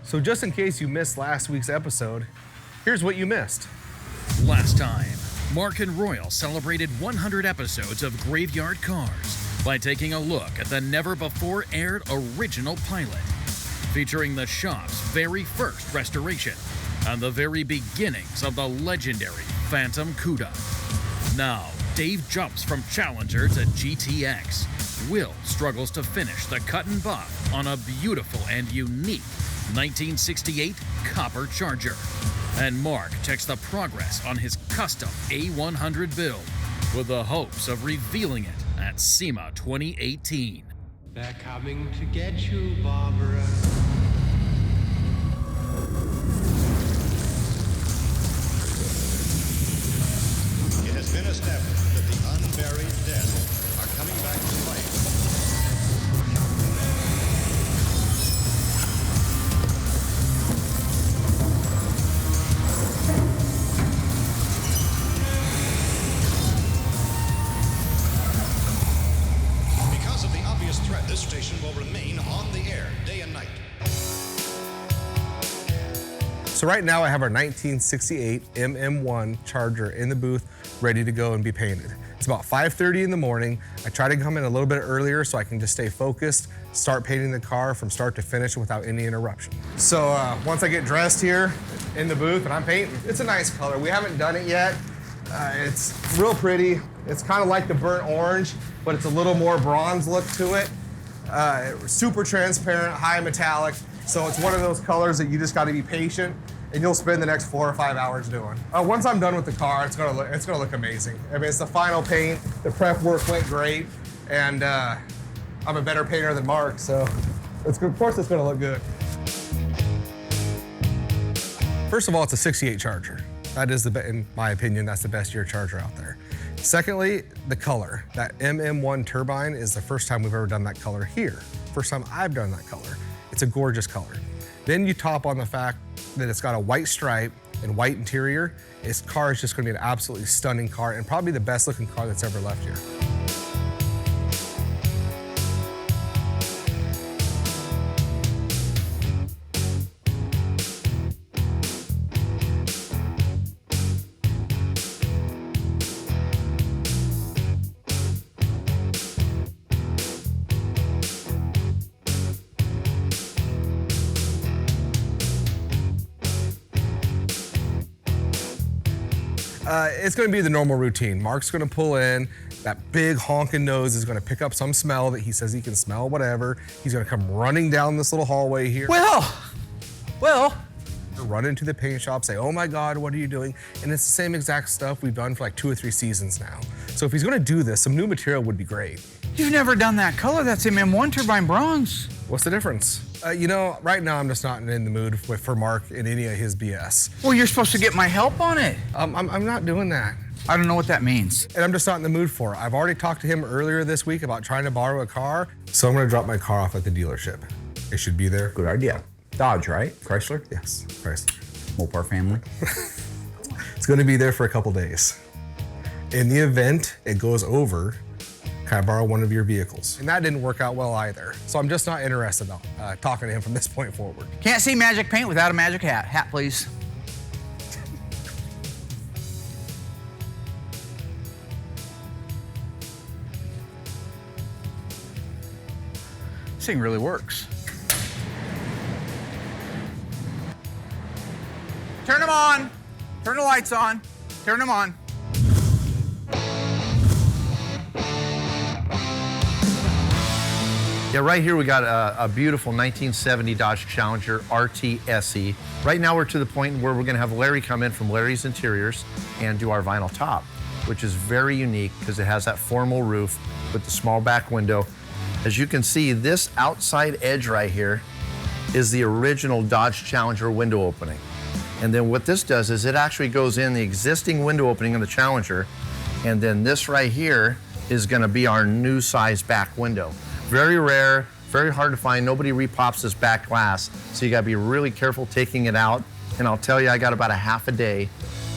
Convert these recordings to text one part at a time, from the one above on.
So just in case you missed last week's episode, here's what you missed. Last time, Mark and Royal celebrated 100 episodes of Graveyard Carz by taking a look at the never-before-aired original pilot, featuring the shop's very first restoration and the very beginnings of the legendary Phantom Cuda. Now, Dave jumps from Challenger to GTX. Will struggles to finish the cut and buff on a beautiful and unique 1968 Copper Charger. And Mark checks the progress on his custom A100 build with the hopes of revealing it at SEMA 2018. They're coming to get you, Barbara. It has been established that the unburied dead are coming back to life. Because of the obvious threat, this station will remain on the air day and night. So right now I have our 1968 MM1 Charger in the booth, ready to go and be painted. It's about 5:30 in the morning. I try to come in a little bit earlier so I can just stay focused, start painting the car from start to finish without any interruption. So once I get dressed here in the booth and I'm painting, it's a nice color. We haven't done it yet. It's real pretty. It's kind of like the burnt orange, but it's a little more bronze look to it. Super transparent, high metallic. So it's one of those colors that you just got to be patient, and you'll spend the next 4 or 5 hours doing. Once I'm done with the car, it's gonna look amazing. I mean, it's the final paint. The prep work went great, and I'm a better painter than Mark, so of course it's gonna look good. First of all, it's a 68 Charger. That is in my opinion, that's the best year Charger out there. Secondly, the color. That MM1 turbine is the first time we've ever done that color here. First time I've done that color. It's a gorgeous color. Then you top on the fact that it's got a white stripe and white interior. This car is just gonna be an absolutely stunning car and probably the best looking car that's ever left here. It's gonna be the normal routine. Mark's gonna pull in, that big honking nose is gonna pick up some smell that he says he can smell, whatever. He's gonna come running down this little hallway here. Well. Run into the paint shop, say, oh my God, what are you doing? And it's the same exact stuff we've done for like 2 or 3 seasons now. So if he's gonna do this, some new material would be great. You've never done that color. That's MM1 turbine bronze. What's the difference? You know, right now I'm just not in the mood for Mark and any of his BS. Well, you're supposed to get my help on it. I'm not doing that. I don't know what that means. And I'm just not in the mood for it. I've already talked to him earlier this week about trying to borrow a car, so I'm gonna drop my car off at the dealership. It should be there. Good idea. Dodge, right? Chrysler? Yes, Chrysler. Mopar family. It's gonna be there for a couple days. In the event it goes over, can I borrow one of your vehicles? And that didn't work out well either. So I'm just not interested in talking to him from this point forward. Can't see magic paint without a magic hat. Hat, please. This thing really works. Turn them on. Turn the lights on. Turn them on. Yeah, right here we got a beautiful 1970 Dodge Challenger RT SE. Right now we're to the point where we're gonna have Larry come in from Larry's Interiors and do our vinyl top, which is very unique because it has that formal roof with the small back window. As you can see, this outside edge right here is the original Dodge Challenger window opening. And then what this does is it actually goes in the existing window opening of the Challenger, and then this right here is gonna be our new size back window. Very rare, very hard to find. Nobody repops this back glass, so you gotta be really careful taking it out. And I'll tell you, I got about a half a day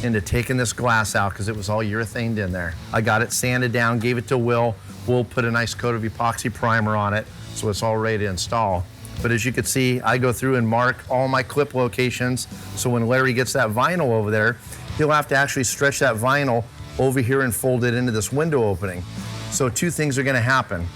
into taking this glass out because it was all urethaned in there. I got it sanded down, gave it to Will. Will put a nice coat of epoxy primer on it, so it's all ready to install. But as you can see, I go through and mark all my clip locations. So when Larry gets that vinyl over there, he'll have to actually stretch that vinyl over here and fold it into this window opening. So two things are gonna happen.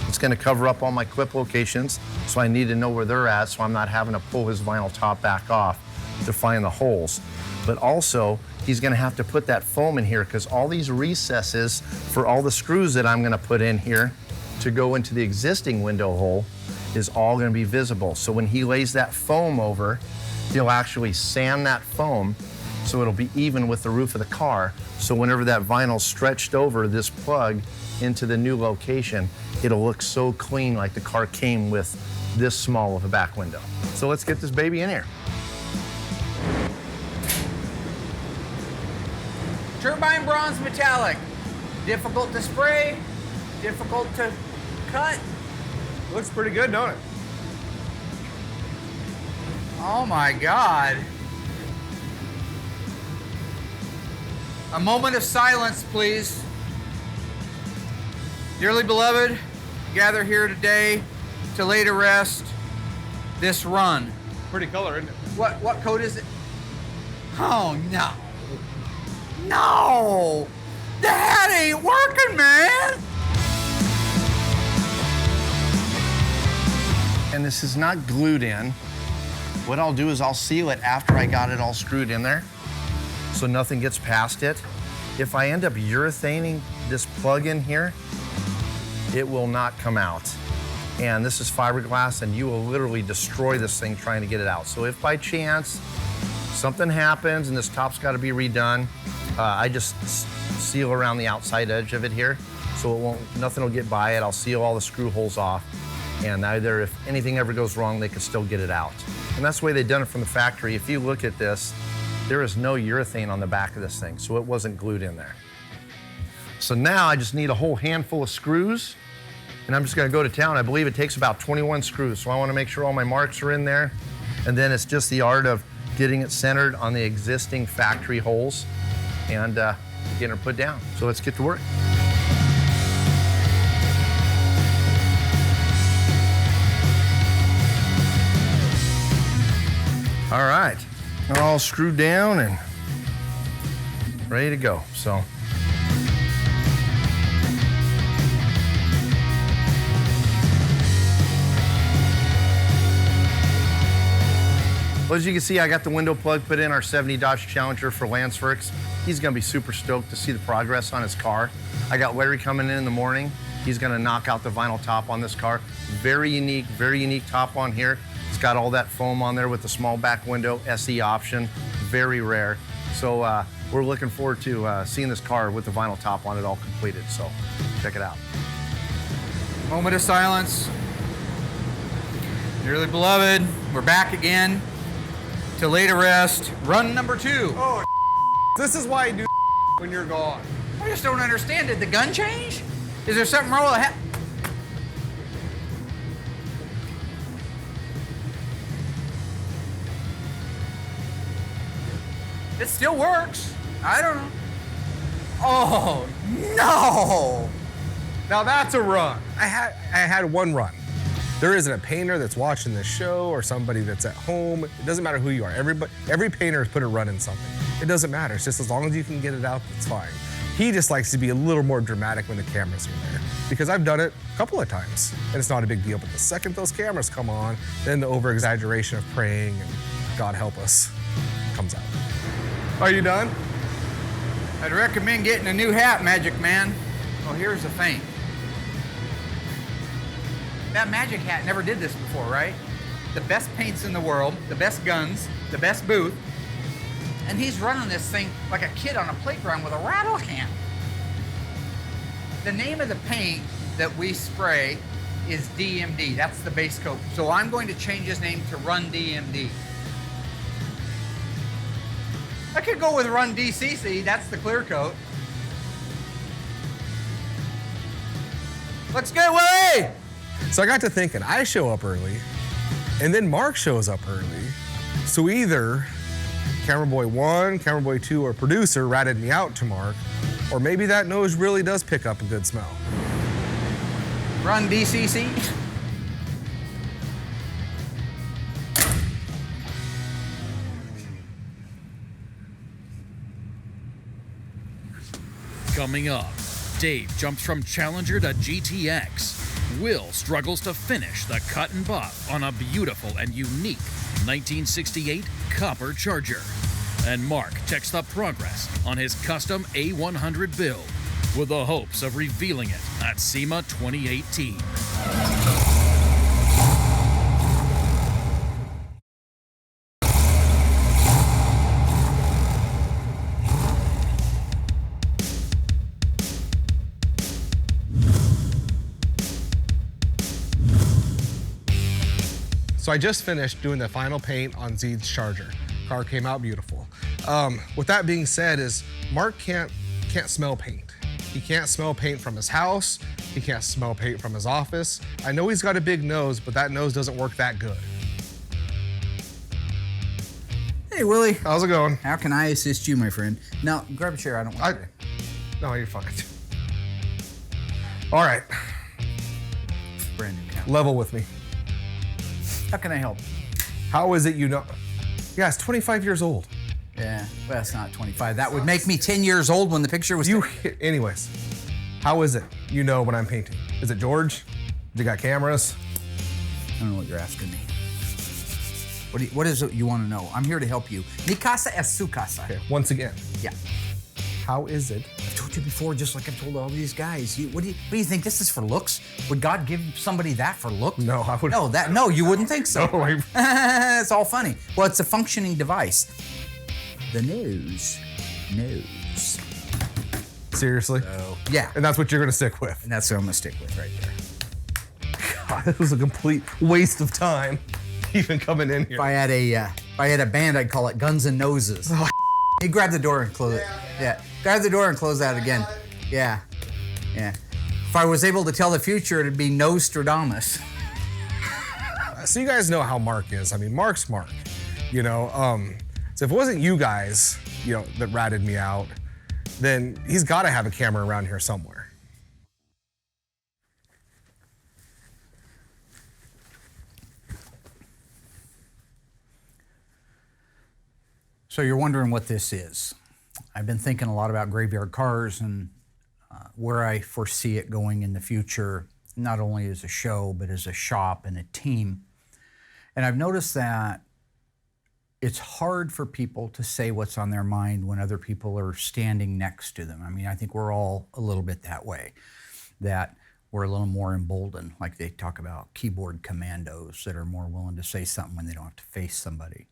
It's gonna cover up all my clip locations, so I need to know where they're at so I'm not having to pull his vinyl top back off to find the holes. But also, he's gonna have to put that foam in here because all these recesses for all the screws that I'm gonna put in here to go into the existing window hole is all gonna be visible. So when he lays that foam over, he'll actually sand that foam so it'll be even with the roof of the car. So whenever that vinyl's stretched over this plug into the new location, it'll look so clean like the car came with this small of a back window. So let's get this baby in here. Turbine bronze metallic. Difficult to spray, difficult to cut. Looks pretty good, don't it? Oh my God. A moment of silence, please. Dearly beloved, gather here today to lay to rest this run. Pretty color, isn't it? What code is it? Oh no. No! The hat ain't working, man! And this is not glued in. What I'll do is I'll seal it after I got it all screwed in there so nothing gets past it. If I end up urethaning this plug in here, it will not come out. And this is fiberglass and you will literally destroy this thing trying to get it out. So if by chance something happens and this top's got to be redone, I just seal around the outside edge of it here so it won't, nothing will get by it. I'll seal all the screw holes off. And either if anything ever goes wrong, they can still get it out. And that's the way they've done it from the factory. If you look at this, there is no urethane on the back of this thing, so it wasn't glued in there. So now I just need a whole handful of screws, and I'm just gonna go to town. I believe it takes about 21 screws, so I wanna make sure all my marks are in there, and then it's just the art of getting it centered on the existing factory holes and getting it put down. So let's get to work. All right, they're all screwed down and ready to go, so. Well, as you can see, I got the window plug put in our 70 Dodge Challenger for Lance Works. He's gonna be super stoked to see the progress on his car. I got Larry coming in the morning. He's gonna knock out the vinyl top on this car. Very unique top on here. It's got all that foam on there with the small back window, SE option, very rare. So we're looking forward to seeing this car with the vinyl top on it all completed, so check it out. Moment of silence. Dearly beloved, we're back again to lay to rest run number 2. Oh, this is why I do when you're gone. I just don't understand. Did the gun change? Is there something wrong with the hat? It still works. I don't know. Oh, no. Now that's a run. I had one run. There isn't a painter that's watching this show or somebody that's at home. It doesn't matter who you are. Every painter has put a run in something. It doesn't matter. It's just as long as you can get it out, that's fine. He just likes to be a little more dramatic when the cameras are there. Because I've done it a couple of times, and it's not a big deal. But the second those cameras come on, then the over-exaggeration of praying and God help us comes out. Are you done? I'd recommend getting a new hat, Magic Man. Oh, here's the thing. That Magic hat never did this before, right? The best paints in the world, the best guns, the best booth, and he's running this thing like a kid on a playground with a rattle can. The name of the paint that we spray is DMD. That's the base coat. So I'm going to change his name to Run DMD. I could go with Run DCC. That's the clear coat. Looks good, Willie! So I got to thinking, I show up early, and then Mark shows up early. So either Camera Boy 1, Camera Boy 2, or producer ratted me out to Mark, or maybe that nose really does pick up a good smell. Run DCC. Coming up, Dave jumps from Challenger to GTX. Will struggles to finish the cut and buff on a beautiful and unique 1968 Copper Charger. And Mark checks the progress on his custom A100 build with the hopes of revealing it at SEMA 2018. So I just finished doing the final paint on Zeed's Charger. Car came out beautiful. With that being said, is Mark can't smell paint. He can't smell paint from his house. He can't smell paint from his office. I know he's got a big nose, but that nose doesn't work that good. Hey, Willie. How's it going? How can I assist you, my friend? No, grab a chair. I don't want to. No, you're fine. All right, Brand new couch. level with me. How can I help? How is it you know? Yeah, it's 25 years old. Yeah, well, it's not 25. That would make me 10 years old when the picture was taken. Anyways, how is it you know when I'm painting? Is it George? You got cameras? I don't know what you're asking me. What is it you want to know? I'm here to help you. Mi casa es su casa. Okay, once again, Yeah. how is it? I've told you before, just like I've told all these guys. What do you think? This is for looks? Would God give somebody that for looks? No, I would. No, you wouldn't think so. No, It's all funny. Well, it's a functioning device. The nose. Seriously? Yeah. And that's what you're gonna stick with? And that's what I'm gonna stick with right there. God, this was a complete waste of time even coming in here. If I had a band, I'd call it Guns and Noses. You grab the door and close it. Yeah. Grab the door and close that again. Yeah. If I was able to tell the future, it'd be Nostradamus. So you guys know how Mark is. I mean, Mark's Mark. You know, so if it wasn't you guys, you know, that ratted me out, then he's got to have a camera around here somewhere. So you're wondering what this is. I've been thinking a lot about Graveyard Carz and where I foresee it going in the future, not only as a show, but as a shop and a team. And I've noticed that it's hard for people to say what's on their mind when other people are standing next to them. I mean, I think we're all a little bit that way, that we're a little more emboldened, like they talk about keyboard commandos that are more willing to say something when they don't have to face somebody.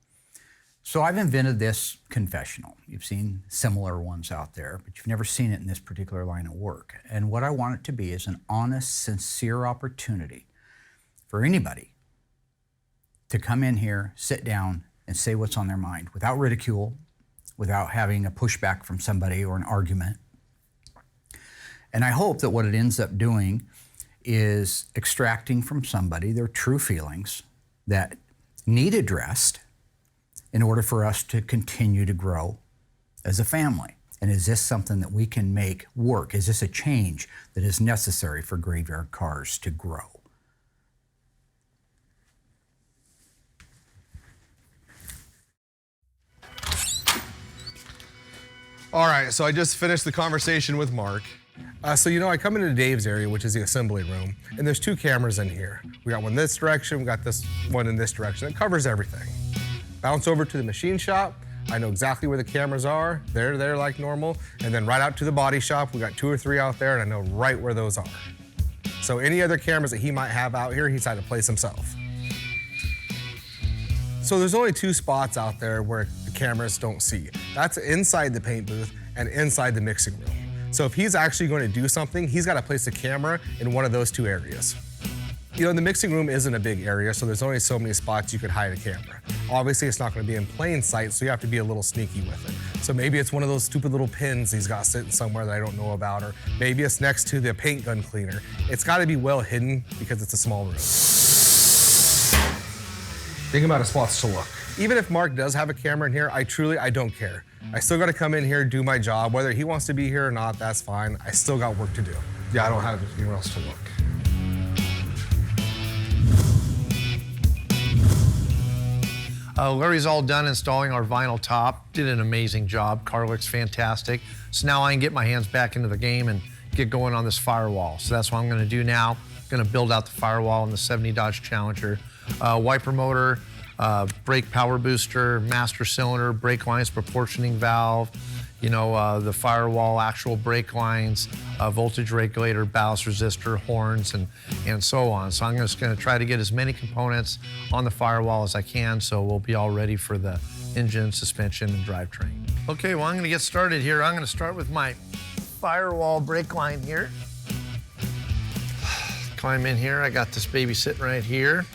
So I've invented this confessional. You've seen similar ones out there, but you've never seen it in this particular line of work. And what I want it to be is an honest, sincere opportunity for anybody to come in here, sit down, and say what's on their mind without ridicule, without having a pushback from somebody or an argument. And I hope that what it ends up doing is extracting from somebody their true feelings that need addressed in order for us to continue to grow as a family. And is this something that we can make work? Is this a change that is necessary for Graveyard Carz to grow? All right, so I just finished the conversation with Mark. So you know, I come into Dave's area, which is the assembly room, and there's two cameras in here. We got one this direction, we got this one in this direction. It covers everything. Bounce over to the machine shop. I know exactly where the cameras are. They're there like normal. And then right out to the body shop, we got 2 or 3 out there, and I know right where those are. So any other cameras that he might have out here, he's had to place himself. So there's only 2 spots out there where the cameras don't see. That's inside the paint booth and inside the mixing room. So if he's actually going to do something, he's got to place a camera in one of those 2 areas. You know, the mixing room isn't a big area, so there's only so many spots you could hide a camera. Obviously, it's not going to be in plain sight, so you have to be a little sneaky with it. So maybe it's one of those stupid little pins he's got sitting somewhere that I don't know about, or maybe it's next to the paint gun cleaner. It's got to be well hidden because it's a small room. Think about spots to look. Even if Mark does have a camera in here, I don't care. I still got to come in here, do my job. Whether he wants to be here or not, that's fine. I still got work to do. Yeah, I don't have anywhere else to look. Larry's all done installing our vinyl top. Did an amazing job. Car looks fantastic. So now I can get my hands back into the game and get going on this firewall. So that's what I'm gonna do now. I'm gonna build out the firewall in the 70 Dodge Challenger. Wiper motor, brake power booster, master cylinder, brake lines, proportioning valve, you know, the firewall, actual brake lines, voltage regulator, ballast resistor, horns, and so on. So I'm just gonna try to get as many components on the firewall as I can, so we'll be all ready for the engine, suspension, and drivetrain. Okay, well, I'm gonna get started here. I'm gonna start with my firewall brake line here. Climb in here. I got this baby sitting right here.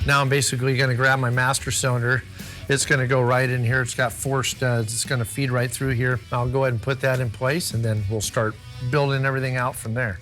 Now I'm basically gonna grab my master cylinder. It's gonna go right in here. It's got 4 studs. It's gonna feed right through here. I'll go ahead and put that in place, and then we'll start building everything out from there.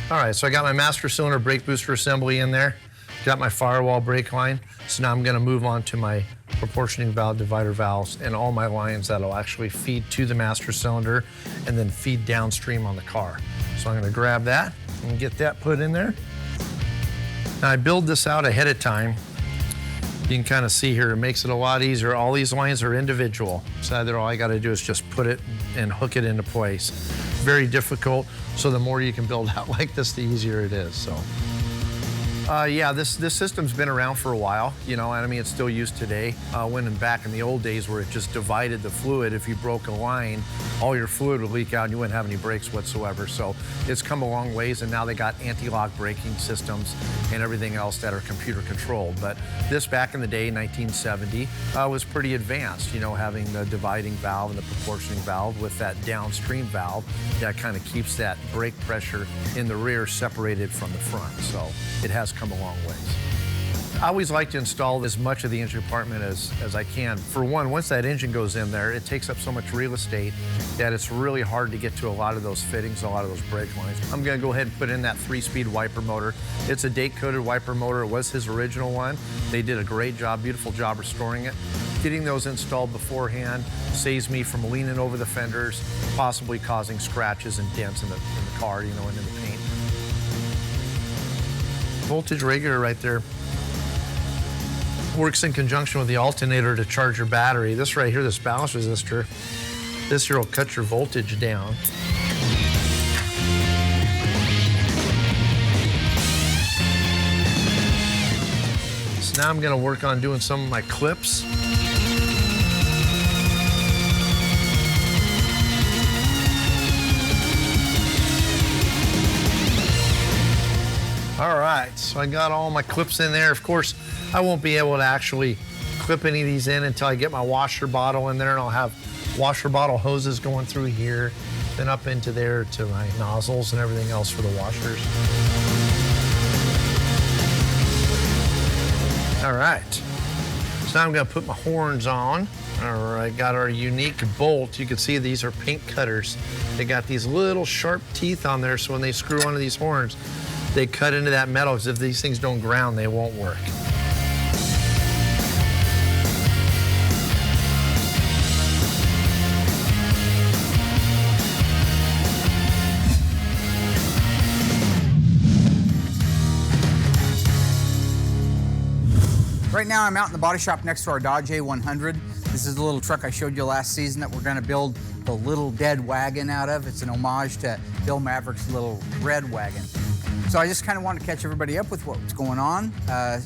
All right, so I got my master cylinder brake booster assembly in there. Got my firewall brake line. So now I'm gonna move on to my proportioning valve, divider valves, and all my lines that'll actually feed to the master cylinder and then feed downstream on the car. So I'm gonna grab that and get that put in there. Now I build this out ahead of time. You can kind of see here, it makes it a lot easier. All these lines are individual. So either all I gotta do is just put it and hook it into place. Very difficult, so the more you can build out like this, the easier it is, so. Yeah, this system's been around for a while, you know, and I mean, it's still used today. When back in the old days where it just divided the fluid, if you broke a line, all your fluid would leak out and you wouldn't have any brakes whatsoever. So it's come a long ways, and now they got anti-lock braking systems and everything else that are computer controlled. But this back in the day, 1970, was pretty advanced, you know, having the dividing valve and the proportioning valve with that downstream valve that kind of keeps that brake pressure in the rear separated from the front. So it has come a long ways. I always like to install as much of the engine compartment as I can. For one, once that engine goes in there, it takes up so much real estate that it's really hard to get to a lot of those fittings, a lot of those brake lines. I'm gonna go ahead and put in that 3-speed wiper motor. It's a date-coded wiper motor. It was his original one. They did a great job, beautiful job restoring it. Getting those installed beforehand saves me from leaning over the fenders, possibly causing scratches and dents in the car, you know, and in the paint. Voltage regulator right there works in conjunction with the alternator to charge your battery. This right here, this ballast resistor, this here will cut your voltage down. So now I'm gonna work on doing some of my clips. All right, so I got all my clips in there. Of course, I won't be able to actually clip any of these in until I get my washer bottle in there, and I'll have washer bottle hoses going through here, then up into there to my nozzles and everything else for the washers. All right, so now I'm gonna put my horns on. All right, got our unique bolt. You can see these are paint cutters. They got these little sharp teeth on there, so when they screw onto these horns, they cut into that metal, because if these things don't ground, they won't work. Right now I'm out in the body shop next to our Dodge A100. This is the little truck I showed you last season that we're gonna build the little dead wagon out of. It's an homage to Bill Maverick's little red wagon. So I just kind of wanted to catch everybody up with what's going on,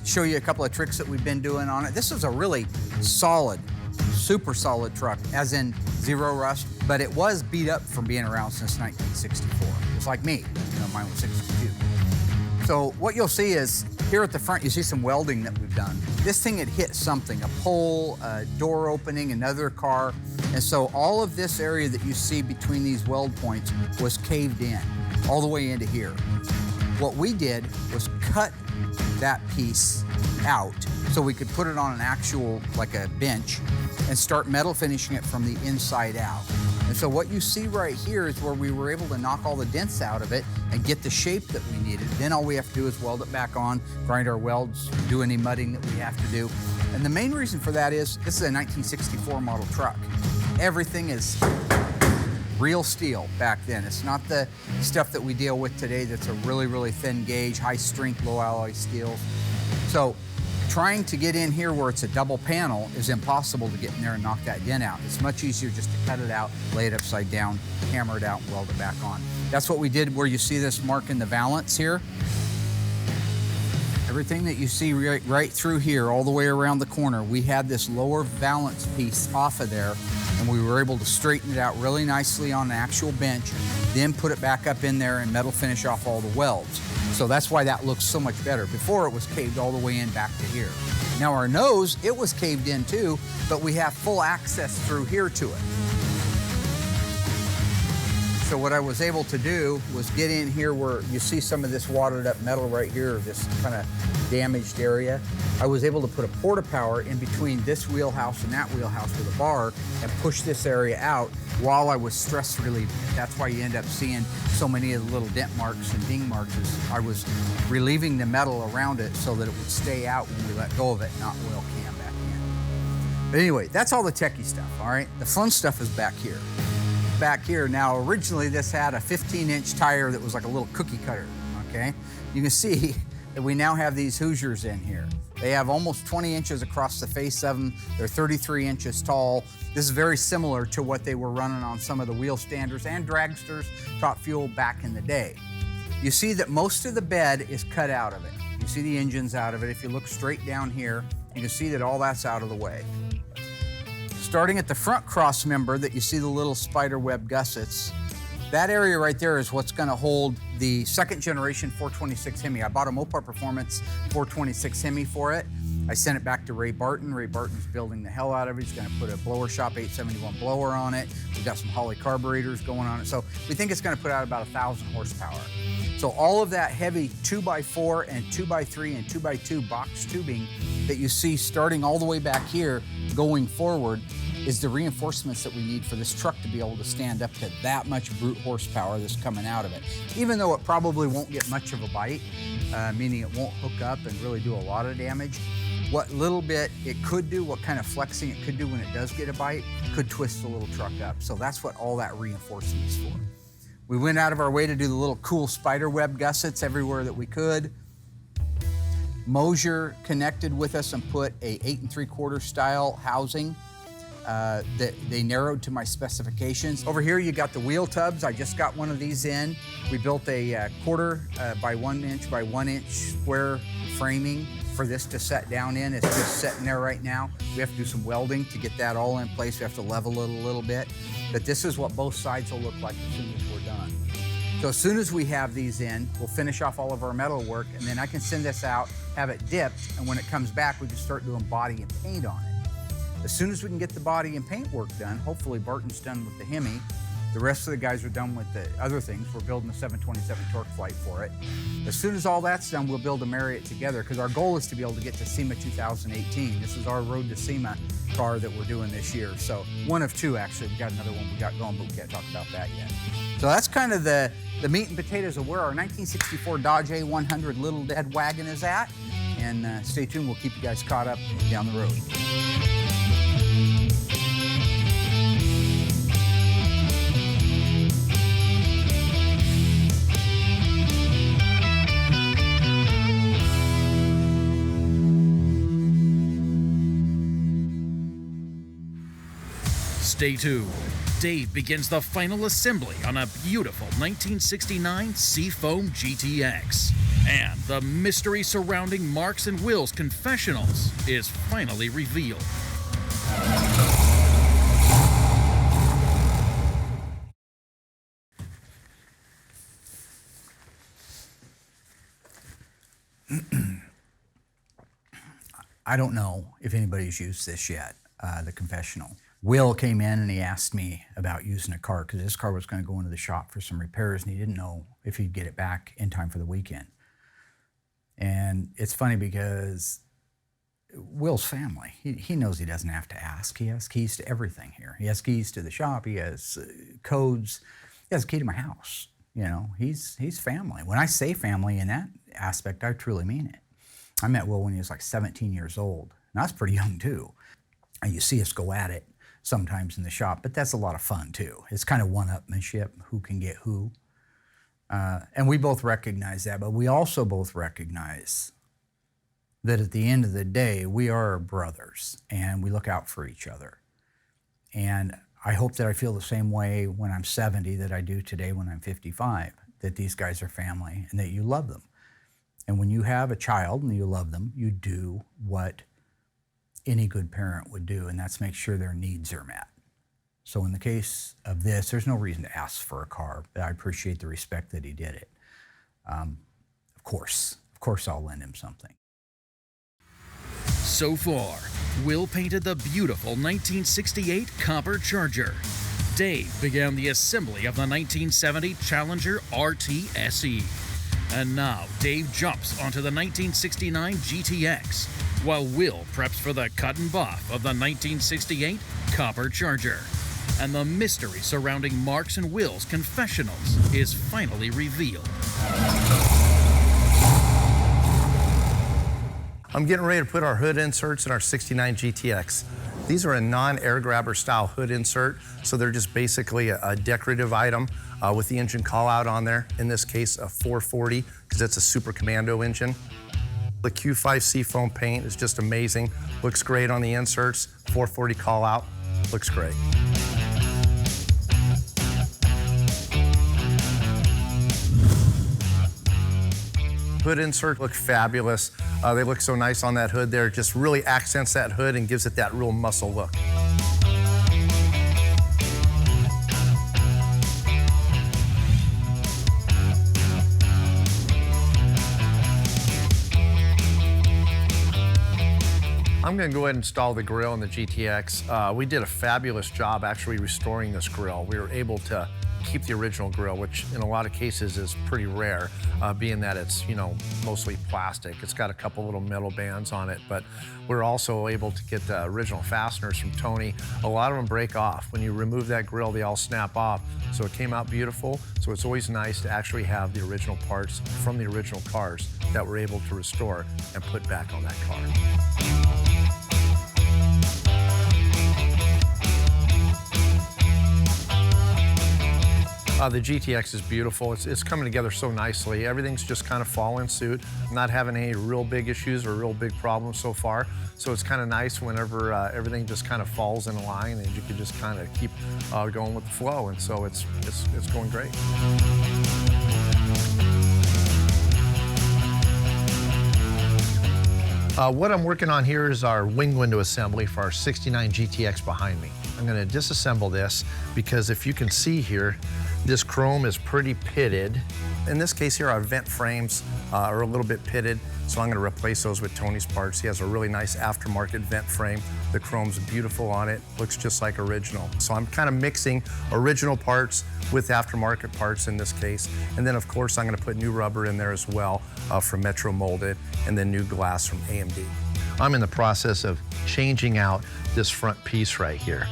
show you a couple of tricks that we've been doing on it. This is a really solid, super solid truck, as in zero rust, but it was beat up from being around since 1964. It's like me, you know, mine was 62. So what you'll see is, here at the front, you see some welding that we've done. This thing had hit something, a pole, a door opening, another car. And so all of this area that you see between these weld points was caved in, all the way into here. What we did was cut that piece out so we could put it on an actual, like a bench, and start metal finishing it from the inside out. And so what you see right here is where we were able to knock all the dents out of it and get the shape that we needed. Then all we have to do is weld it back on, grind our welds, do any mudding that we have to do. And the main reason for that is this is a 1964 model truck. Everything is real steel back then. It's not the stuff that we deal with today that's a really, really thin gauge, high strength, low alloy steels. So trying to get in here where it's a double panel is impossible to get in there and knock that dent out. It's much easier just to cut it out, lay it upside down, hammer it out, and weld it back on. That's what we did where you see this mark in the valance here. Everything that you see right through here, all the way around the corner, we had this lower valance piece off of there, and we were able to straighten it out really nicely on the actual bench, then put it back up in there and metal finish off all the welds. So that's why that looks so much better. Before it was caved all the way in back to here. Now our nose, it was caved in too, but we have full access through here to it. So what I was able to do was get in here where you see some of this watered up metal right here, this kind of damaged area. I was able to put a porta power in between this wheelhouse and that wheelhouse with a bar and push this area out while I was stress relieving it. That's why you end up seeing so many of the little dent marks and ding marks is I was relieving the metal around it so that it would stay out when we let go of it, not oil can back in. But anyway, that's all the techie stuff, all right? The fun stuff is back here. Back here. Now, originally this had a 15-inch tire that was like a little cookie cutter, okay? You can see that we now have these Hoosiers in here. They have almost 20 inches across the face of them. They're 33 inches tall. This is very similar to what they were running on some of the wheel standers and dragsters, top fuel back in the day. You see that most of the bed is cut out of it. You see the engines out of it. If you look straight down here, you can see that all that's out of the way. Starting at the front cross member that you see the little spider web gussets, that area right there is what's going to hold the second generation 426 Hemi. I bought a Mopar Performance 426 Hemi for it. I sent it back to Ray Barton. Ray Barton's building the hell out of it. He's going to put a blower shop 871 blower on it. We've got some Holley carburetors going on it. So we think it's going to put out about 1,000 horsepower. So all of that heavy 2x4 and 2x3 and 2x2 box tubing that you see starting all the way back here going forward is the reinforcements that we need for this truck to be able to stand up to that much brute horsepower that's coming out of it. Even though it probably won't get much of a bite, meaning it won't hook up and really do a lot of damage, what little bit it could do, what kind of flexing it could do when it does get a bite, could twist the little truck up. So that's what all that reinforcement is for. We went out of our way to do the little cool spider web gussets everywhere that we could. Mosier connected with us and put a 8 3/4 style housing that they narrowed to my specifications. Over here you got the wheel tubs. I just got one of these in. We built a 1/4 by 1 inch by 1 inch square framing for this to set down in. It's just sitting there right now. We have to do some welding to get that all in place. We have to level it a little bit. But this is what both sides will look like as soon as we're done. So as soon as we have these in, we'll finish off all of our metal work, and then I can send this out, have it dipped, and when it comes back, we can start doing body and paint on it. As soon as we can get the body and paint work done, hopefully Barton's done with the Hemi, the rest of the guys are done with the other things. We're building a 727 torque flight for it. As soon as all that's done, we'll build a Marriott together, because our goal is to be able to get to SEMA 2018. This is our road to SEMA car that we're doing this year. So one of two, actually. We got another one we got going, but we can't talk about that yet. So that's kind of the meat and potatoes of where our 1964 Dodge A100 little dead wagon is at. And stay tuned, we'll keep you guys caught up down the road. Stay tuned. Dave begins the final assembly on a beautiful 1969 Seafoam GTX. And the mystery surrounding Marks and Will's Confessionals is finally revealed. I don't know if anybody's used this yet, the Confessional. Will came in and he asked me about using a car because this car was going to go into the shop for some repairs and he didn't know if he'd get it back in time for the weekend. And it's funny because Will's family. He knows he doesn't have to ask. He has keys to everything here. He has keys to the shop. He has codes. He has a key to my house. You know, he's family. When I say family in that aspect, I truly mean it. I met Will when he was like 17 years old, and I was pretty young too. And you see us go at it sometimes in the shop, but that's a lot of fun too. It's kind of one-upmanship, who can get who. And we both recognize that, but we also both recognize that at the end of the day, we are brothers and we look out for each other. And I hope that I feel the same way when I'm 70 that I do today when I'm 55, that these guys are family and that you love them. And when you have a child and you love them, you do what any good parent would do, and that's make sure their needs are met. So in the case of this, there's no reason to ask for a car, but I appreciate the respect that he did it. Of course I'll lend him something. So far, Will painted the beautiful 1968 Copper Charger. Dave began the assembly of the 1970 Challenger RT SE. And now Dave jumps onto the 1969 GTX, while Will preps for the cut and buff of the 1968 Copper Charger. And the mystery surrounding Mark's and Will's Confessionals is finally revealed. I'm getting ready to put our hood inserts in our 69 GTX. These are a non-air grabber style hood insert, so they're just basically a decorative item with the engine call out on there. In this case, a 440, because it's a Super Commando engine. The Q5 Seafoam paint is just amazing. Looks great on the inserts. 440 call out, looks great. Hood insert look fabulous. They look so nice on that hood there. Just really accents that hood and gives it that real muscle look. I'm going to go ahead and install the grill in the GTX. We did a fabulous job actually restoring this grill. We were able to keep the original grill, which in a lot of cases is pretty rare, being that it's, you know, mostly plastic. It's got a couple little metal bands on it, but we're also able to get the original fasteners from Tony. A lot of them break off. When you remove that grill, they all snap off. So it came out beautiful. So it's always nice to actually have the original parts from the original cars that we're able to restore and put back on that car. The GTX is beautiful. It's coming together so nicely. Everything's just kind of falling suit. I'm not having any real big issues or real big problems so far. So it's kind of nice whenever everything just kind of falls in line and you can just kind of keep going with the flow. And so it's going great. What I'm working on here is our wing window assembly for our 69 GTX behind me. I'm going to disassemble this because if you can see here, this chrome is pretty pitted. In this case here, our vent frames are a little bit pitted, so I'm going to replace those with Tony's parts. He has a really nice aftermarket vent frame. The chrome's beautiful on it, looks just like original. So I'm kind of mixing original parts with aftermarket parts in this case. And then of course I'm going to put new rubber in there as well from Metro Molded, and then new glass from AMD. I'm in the process of changing out this front piece right here.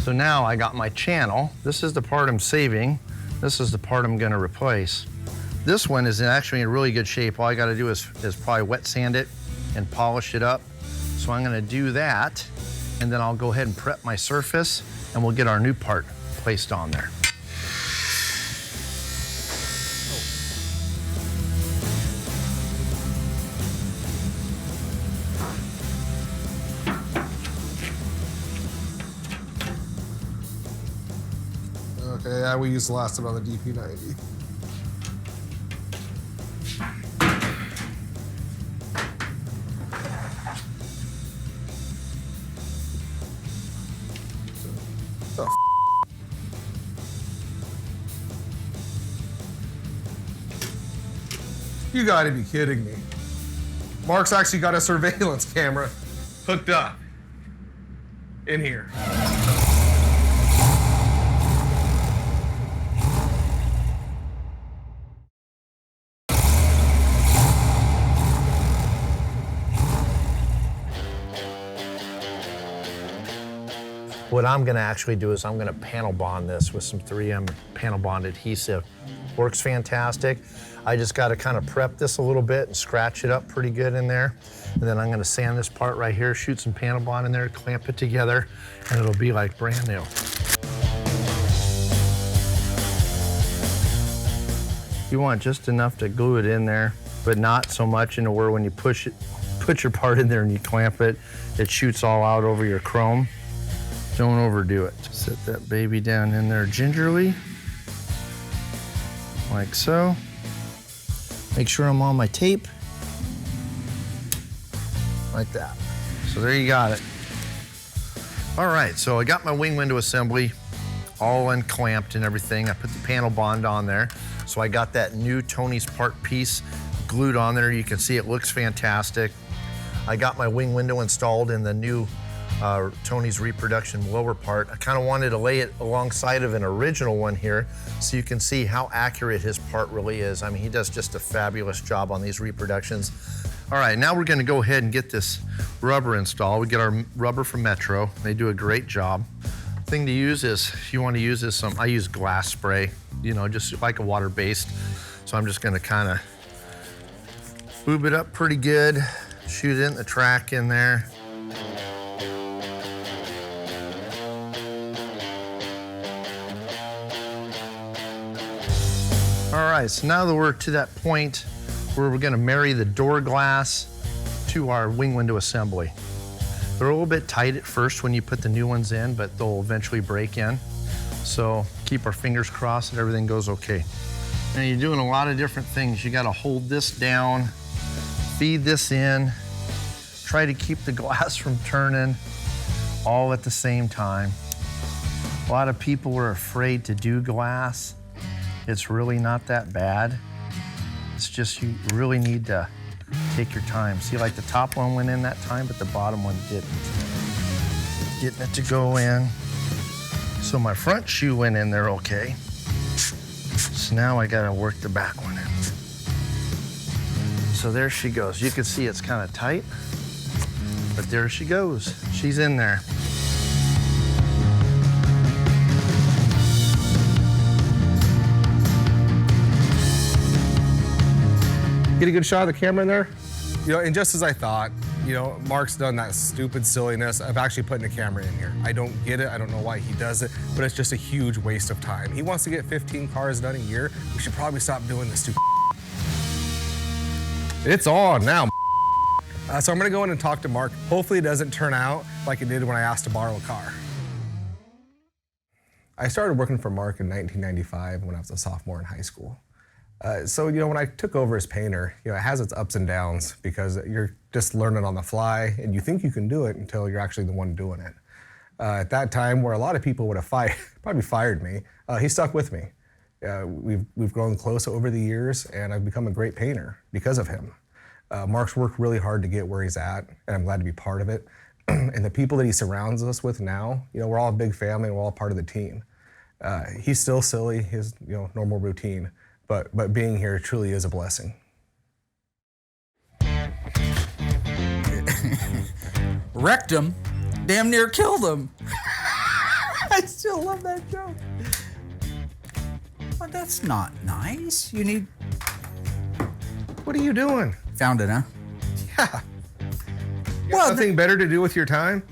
So now I got my channel. This is the part I'm saving. This is the part I'm going to replace. This one is actually in really good shape. All I got to do is probably wet sand it and polish it up. So I'm going to do that, and then I'll go ahead and prep my surface, and we'll get our new part placed on there. Okay, yeah, we used the last one on the DP90. You gotta be kidding me. Mark's actually got a surveillance camera hooked up in here. What I'm gonna actually do is I'm gonna panel bond this with some 3M panel bond adhesive. Works fantastic. I just gotta kind of prep this a little bit and scratch it up pretty good in there. And then I'm gonna sand this part right here, shoot some panel bond in there, clamp it together, and it'll be like brand new. You want just enough to glue it in there, but not so much into where when you push it, put your part in there and you clamp it, it shoots all out over your chrome. Don't overdo it. Set that baby down in there gingerly, like so. Make sure I'm on my tape, like that. So there you got it. All right, so I got my wing window assembly all unclamped and everything. I put the panel bond on there. So I got that new Tony's part piece glued on there. You can see it looks fantastic. I got my wing window installed in the new Tony's reproduction lower part. I kind of wanted to lay it alongside of an original one here so you can see how accurate his part really is. I mean, he does just a fabulous job on these reproductions. All right, now we're gonna go ahead and get this rubber installed. We get our rubber from Metro. They do a great job. Thing to use is, if you want to use this, I use glass spray, you know, just like a water-based. So I'm just gonna kind of boob it up pretty good, shoot it in the track in there. All right, so now that we're to that point where we're gonna marry the door glass to our wing window assembly. They're a little bit tight at first when you put the new ones in, but they'll eventually break in. So keep our fingers crossed that everything goes okay. Now you're doing a lot of different things. You gotta hold this down, feed this in, try to keep the glass from turning all at the same time. A lot of people are afraid to do glass. It's really not that bad. It's just you really need to take your time. See, like the top one went in that time, but the bottom one didn't. Getting it to go in. So my front shoe went in there okay. So now I gotta work the back one in. So there she goes. You can see it's kind of tight, but there she goes. She's in there. Get a good shot of the camera in there? You know, and just as I thought, you know, Mark's done that stupid silliness of actually putting a camera in here. I don't get it, I don't know why he does it, but it's just a huge waste of time. He wants to get 15 cars done a year. We should probably stop doing this stupid. It's on now. So I'm gonna go in and talk to Mark. Hopefully it doesn't turn out like it did when I asked to borrow a car. I started working for Mark in 1995 when I was a sophomore in high school. So, you know, when I took over as painter, you know, it has its ups and downs because you're just learning on the fly and you think you can do it until you're actually the one doing it. At that time, where a lot of people would have probably fired me, he stuck with me. We've grown close over the years and I've become a great painter because of him. Mark's worked really hard to get where he's at and I'm glad to be part of it. And the people that he surrounds us with now, you know, we're all a big family and we're all part of the team. He's still silly, his, you know, normal routine. But being here truly is a blessing. Wrecked him, damn near killed him. I still love that joke. But that's not nice. You need... What are you doing? Found it, huh? Yeah. You got nothing better to do with your time?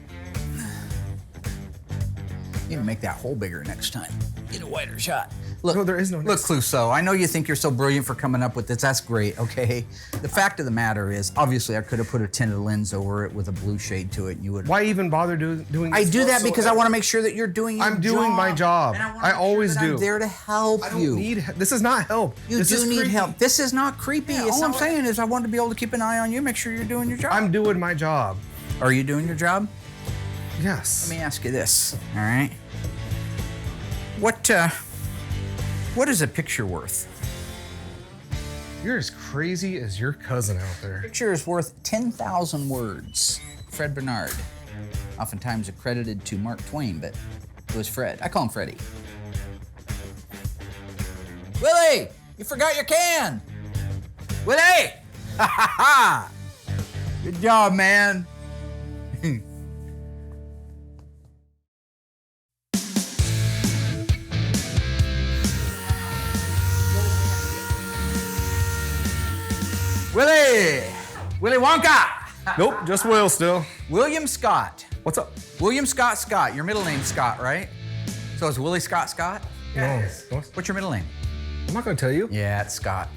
You need to make that hole bigger next time. Get a wider shot. Look, no, there is no look, Clouseau, I know you think you're so brilliant for coming up with this. That's great, okay? The fact of the matter is, obviously, I could have put a tinted lens over it with a blue shade to it, and you would. Why even bother doing this? I do that because I want to make sure that you're doing your job. I'm doing my job. And I always do. I'm there to help I don't you. need. This is not help. You this do is need creepy. help. This is not creepy. Yeah, All I'm saying is I want to be able to keep an eye on you, make sure you're doing your job. I'm doing my job. Are you doing your job? Yes. Let me ask you this, all right? What is a picture worth? You're as crazy as your cousin out there. Picture is worth 10,000 words. Fred Bernard, oftentimes accredited to Mark Twain, but it was Fred. I call him Freddie. Willie, you forgot your can. Willie! Ha ha ha! Good job, man. Willie Wonka! Nope, just Will still. William Scott. What's up? William Scott Scott. Your middle name's Scott, right? So it's Willie Scott Scott? No. What's your middle name? I'm not gonna tell you. Yeah, it's Scott.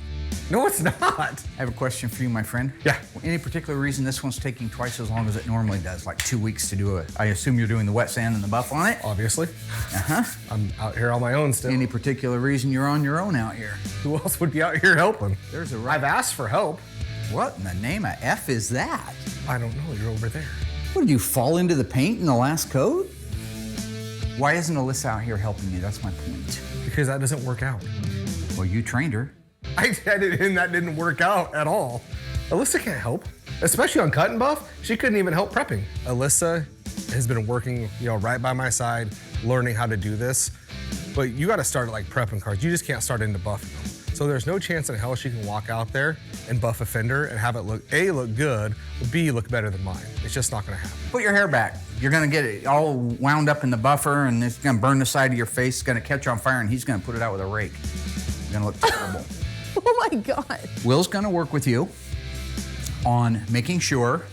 No, it's not. I have a question for you, my friend. Yeah. Any particular reason this one's taking twice as long as it normally does, like 2 weeks to do it? I assume you're doing the wet sand and the buff on it? Obviously. Uh-huh. I'm out here on my own still. Any particular reason you're on your own out here? Who else would be out here helping? There's a I've asked for help. What in the name of F is that? I don't know, you're over there. What, did you fall into the paint in the last coat? Why isn't Alyssa out here helping you? That's my point. Because that doesn't work out. Well, you trained her. I did it and that didn't work out at all. Alyssa can't help, especially on cut and buff. She couldn't even help prepping. Alyssa has been working, right by my side, learning how to do this. But you got to start at like prepping cards. You just can't start into buffing them. So there's no chance in hell she can walk out there and buff a fender and have it look good, B, look better than mine. It's just not gonna happen. Put your hair back. You're gonna get it all wound up in the buffer and it's gonna burn the side of your face, it's gonna catch on fire and he's gonna put it out with a rake. It's gonna look terrible. Oh my God. Will's gonna work with you on making sure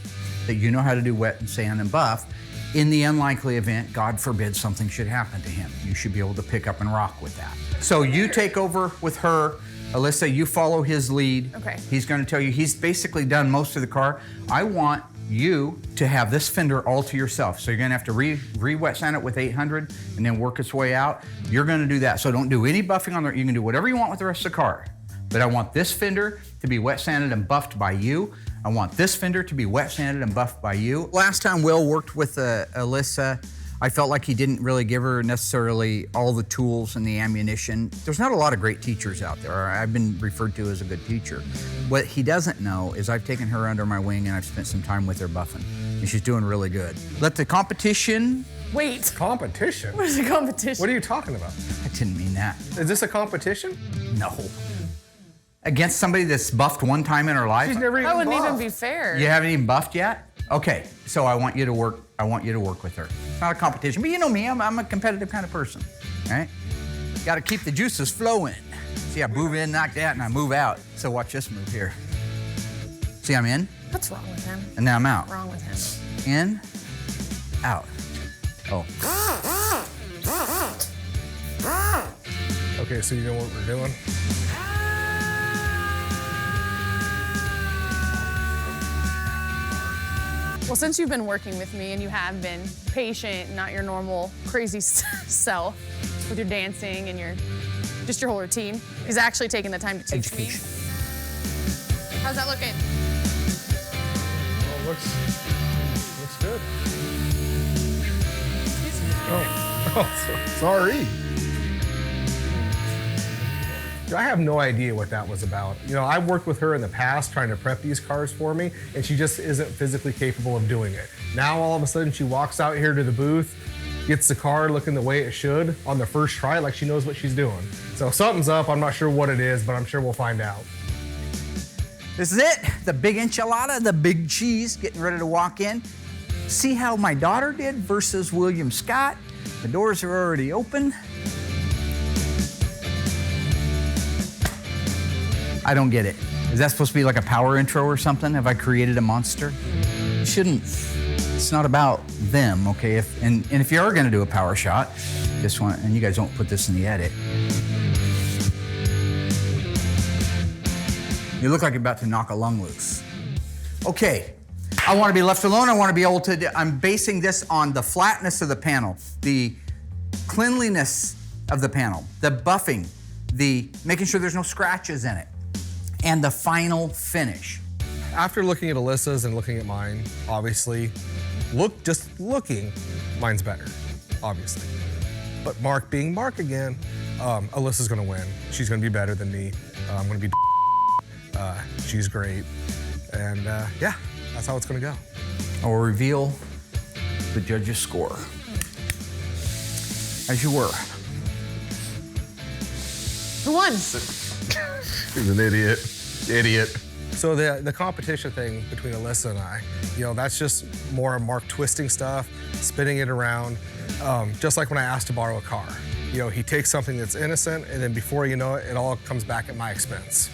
that you know how to do wet and sand and buff. In the unlikely event, God forbid, something should happen to him, you should be able to pick up and rock with that. So you take over with her. Alyssa, you follow his lead. Okay. He's gonna tell you, he's basically done most of the car. I want you to have this fender all to yourself. So you're gonna have to re-wet sand it with 800 and then work its way out. You're gonna do that. So don't do any buffing on there. You can do whatever you want with the rest of the car. But I want this fender to be wet sanded and buffed by you. I want this fender to be wet sanded and buffed by you. Last time Will worked with Alyssa, I felt like he didn't really give her necessarily all the tools and the ammunition. There's not a lot of great teachers out there. I've been referred to as a good teacher. What he doesn't know is I've taken her under my wing and I've spent some time with her buffing. And she's doing really good. Let the competition. Wait. Competition? What is a competition? What are you talking about? I didn't mean that. Is this a competition? No. Against somebody that's buffed one time in her life? She's never even That wouldn't buffed. even be fair. You haven't even buffed yet? Okay, so I want you to work with her. It's not a competition, but you know me, I'm a competitive kind of person, all right? Got to keep the juices flowing. See, I move in, knock that, and I move out. So watch this move here. See, I'm in, What's wrong with him? and now I'm out. What's wrong with him? In, out. Oh. Okay, so you know what we're doing? Well, since you've been working with me and you have been patient, not your normal crazy self with your dancing and your whole routine, he's actually taking the time to teach me. How's that looking? Well, looks good. Oh, sorry. I have no idea what that was about. I've worked with her in the past trying to prep these cars for me, and she just isn't physically capable of doing it. Now, all of a sudden, she walks out here to the booth, gets the car looking the way it should on the first try, like she knows what she's doing. So something's up. I'm not sure what it is, but I'm sure we'll find out. This is it, the big enchilada, the big cheese, getting ready to walk in. See how my daughter did versus William Scott? The doors are already open. I don't get it. Is that supposed to be like a power intro or something? Have I created a monster? You shouldn't. It's not about them, okay? And if you are gonna do a power shot, and you guys don't put this in the edit. You look like you're about to knock a lung loose. Okay, I wanna be left alone. I wanna be able to, I'm basing this on the flatness of the panel, the cleanliness of the panel, the buffing, the making sure there's no scratches in it, and the final finish. After looking at Alyssa's and looking at mine, obviously, just looking, mine's better, obviously. But Mark being Mark again, Alyssa's gonna win. She's gonna be better than me. I'm gonna be She's great. And yeah, that's how it's gonna go. I'll reveal the judge's score. As you were. Who won? He's an idiot. So the competition thing between Alyssa and I, that's just more Mark twisting stuff, spinning it around. Just like when I asked to borrow a car. He takes something that's innocent, and then before you know it, it all comes back at my expense.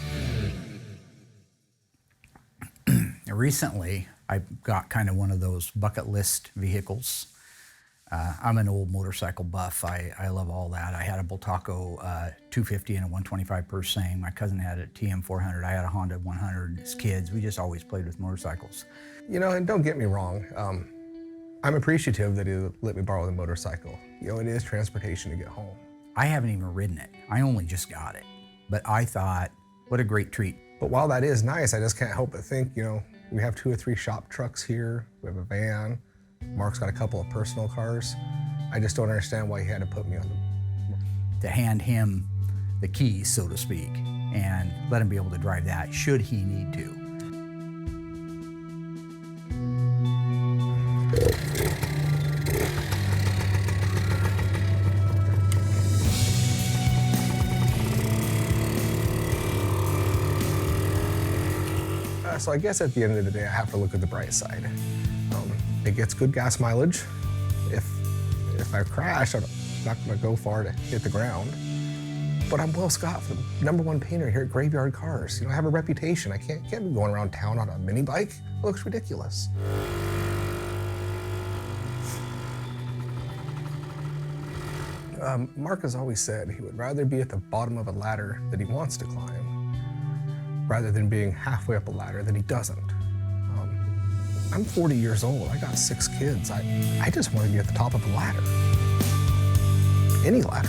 Recently, I got kind of one of those bucket list vehicles. I'm an old motorcycle buff. I love all that. I had a Bultaco 250 and a 125 Persing. My cousin had a TM400. I had a Honda 100. As kids, we just always played with motorcycles. And don't get me wrong. I'm appreciative that he let me borrow the motorcycle. It is transportation to get home. I haven't even ridden it. I only just got it. But I thought, what a great treat. But while that is nice, I just can't help but think, we have 2 or 3 shop trucks here. We have a van. Mark's got a couple of personal cars. I just don't understand why he had to put me on them. To hand him the keys, so to speak, and let him be able to drive that, should he need to. So I guess at the end of the day, I have to look at the bright side. It gets good gas mileage. If I crash, I'm not gonna go far to hit the ground. But I'm Will Scott, the #1 painter here at Graveyard Cars. I have a reputation. I can't be going around town on a mini bike. It looks ridiculous. Mark has always said he would rather be at the bottom of a ladder that he wants to climb, rather than being halfway up a ladder that he doesn't. I'm 40 years old. I got 6 kids. I just want to be at the top of the ladder. Any ladder.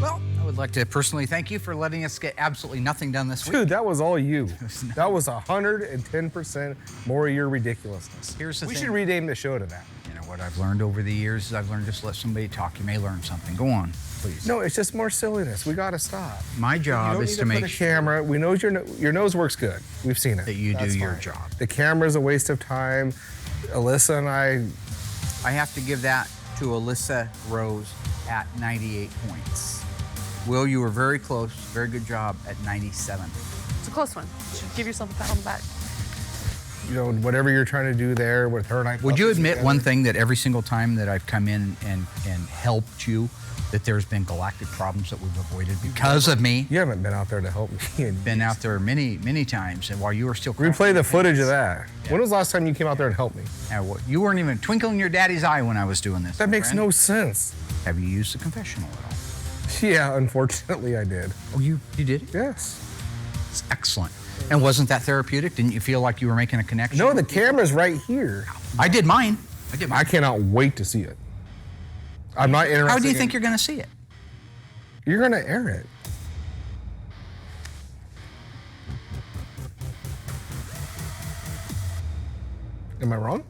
Well, I would like to personally thank you for letting us get absolutely nothing done this week. Dude, that was all you. That was 110% more of your ridiculousness. Here's the we thing. should rename the show to that. What I've learned over the years is I've learned just let somebody talk. You may learn something. Go on, please. No, it's just more silliness. We gotta stop. My job is to make sure camera. We know your nose works good. We've seen it. that you That's do your fine. job. The camera's a waste of time. Alyssa and I have to give that to Alyssa Rose at 98 points. Will, you were very close. Very good job at 97. It's a close one. You should give yourself a pat on the back. whatever you're trying to do there with her and I. Would you admit one thing, that every single time that I've come in and helped you, that there's been galactic problems that we've avoided because of me? You haven't been out there to help me. Been out there many, many times, and while you were still replay the footage of that. Yeah. When was the last time you came out there and helped me? You weren't even twinkling your daddy's eye when I was doing this. That makes no sense. Have you used the confessional at all? Yeah, unfortunately I did. Oh, you did? Yes. It's excellent. And wasn't that therapeutic? Didn't you feel like you were making a connection? No, the camera's right here. I did mine. I cannot wait to see it. I'm not interested. How do you think you're going to see it? You're going to air it. Am I wrong?